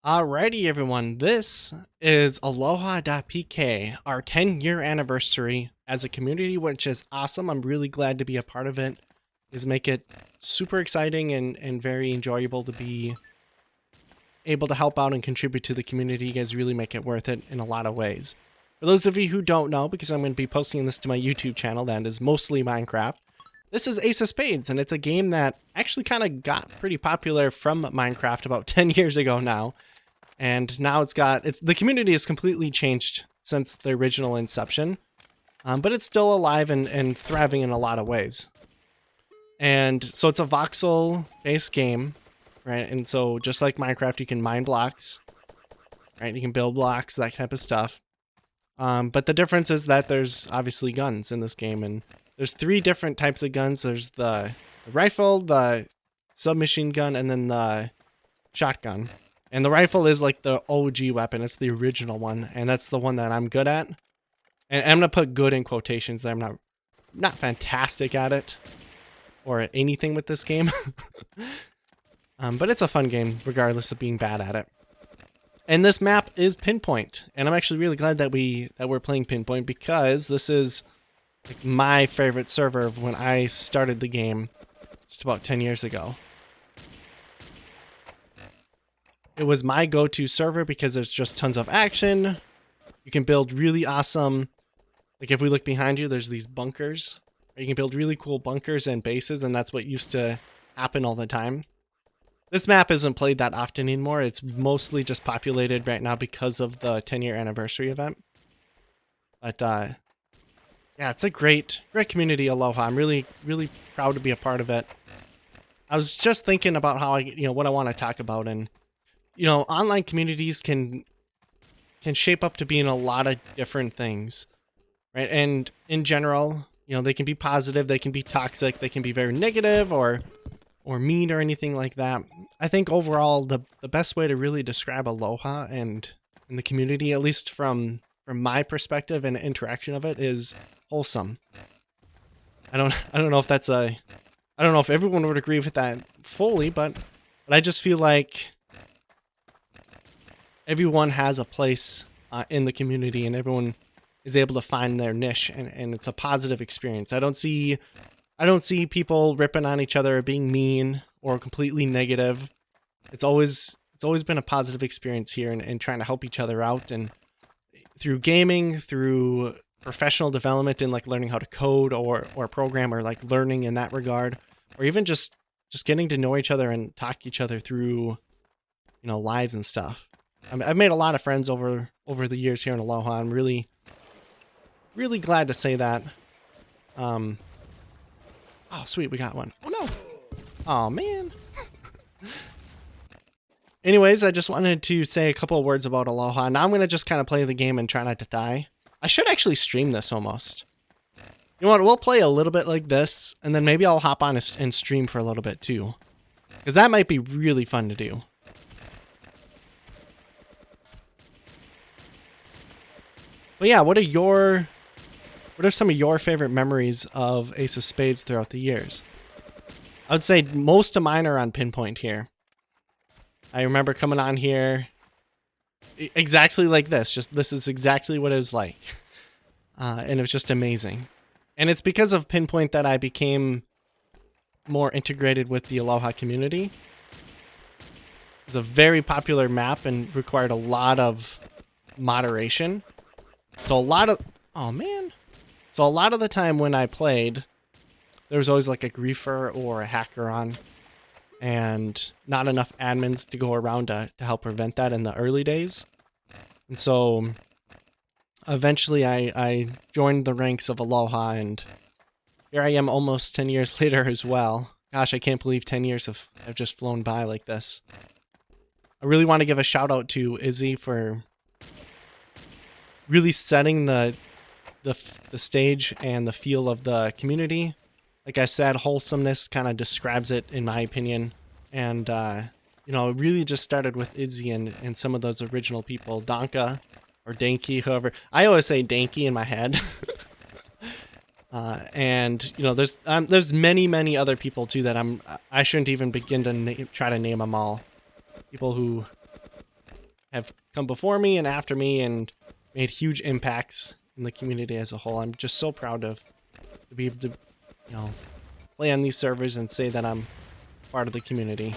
Alrighty, everyone. This is Aloha.pk, our 10-year anniversary as a community, which is awesome. I'm really glad to be a part of it. Is make it super exciting and very enjoyable to be able to help out and contribute to the community. You guys really make it worth it in a lot of ways. For those of you who don't know, because I'm going to be posting this to my YouTube channel that is mostly Minecraft, this is Ace of Spades, and it's a game that actually kind of got pretty popular from Minecraft about 10 years ago now. And now the community has completely changed since the original inception, but it's still alive and thriving in a lot of ways. And so it's a voxel-based game, right? And so just like Minecraft, you can mine blocks, right? You can build blocks, that type of stuff. But the difference is that there's obviously guns in this game, and there's 3 different types of guns. There's the rifle, the submachine gun, and then the shotgun. And the rifle is like the OG weapon. It's the original one, and that's the one that I'm good at. And I'm gonna put good in quotations there. I'm not fantastic at it or at anything with this game. But it's a fun game regardless of being bad at it. And this map is Pinpoint, and I'm actually really glad that we're playing Pinpoint, because this is like my favorite server of when I started the game just about 10 years ago. It was my go-to server because there's just tons of action. You can build really awesome, like if we look behind you, there's these bunkers. You can build really cool bunkers and bases, and that's what used to happen all the time. This map isn't played that often anymore. It's mostly just populated right now because of the 10-year anniversary event. But yeah, it's a great community, Aloha. I'm really proud to be a part of it. I was just thinking about how what I want to talk about, and online communities can shape up to being a lot of different things, right? And in general, they can be positive, they can be toxic, they can be very negative or mean or anything like that. I think overall, the best way to really describe Aloha and the community, at least from my perspective and interaction of it, is wholesome. I don't know if I don't know if everyone would agree with that fully, but I just feel like everyone has a place in the community, and everyone is able to find their niche, and it's a positive experience. I don't see people ripping on each other or being mean or completely negative. It's always been a positive experience here, and trying to help each other out, and through gaming, through professional development, and like learning how to code or program, or like learning in that regard, or even just getting to know each other and talk each other through lives and stuff. I've made a lot of friends over the years here in Aloha. I'm really glad to say that. Oh, sweet, we got one. Oh, no. Oh, man. Anyways, I just wanted to say a couple of words about Aloha. Now I'm going to just kind of play the game and try not to die. I should actually stream this almost. You know what? We'll play a little bit like this, and then maybe I'll hop on and stream for a little bit too, because that might be really fun to do. But yeah, what are some of your favorite memories of Ace of Spades throughout the years? I would say most of mine are on Pinpoint here. I remember coming on here exactly like this. This is exactly what it was like. And it was just amazing. And it's because of Pinpoint that I became more integrated with the Aloha community. It's a very popular map and required a lot of moderation. So a lot of the time when I played, there was always like a griefer or a hacker on, and not enough admins to go around to help prevent that in the early days. And so eventually I joined the ranks of Aloha, and here I am almost 10 years later as well. Gosh, I can't believe 10 years have just flown by like this. I really want to give a shout out to Izzy for really setting the stage and the feel of the community. Like I said, wholesomeness kind of describes it in my opinion. And it really just started with Izzy and some of those original people, Donka or Danky, whoever. I always say Danky in my head. And there's many other people too that I shouldn't even begin to try to name them all. People who have come before me and after me and made huge impacts in the community as a whole. I'm just so proud to be able to, play on these servers and say that I'm part of the community.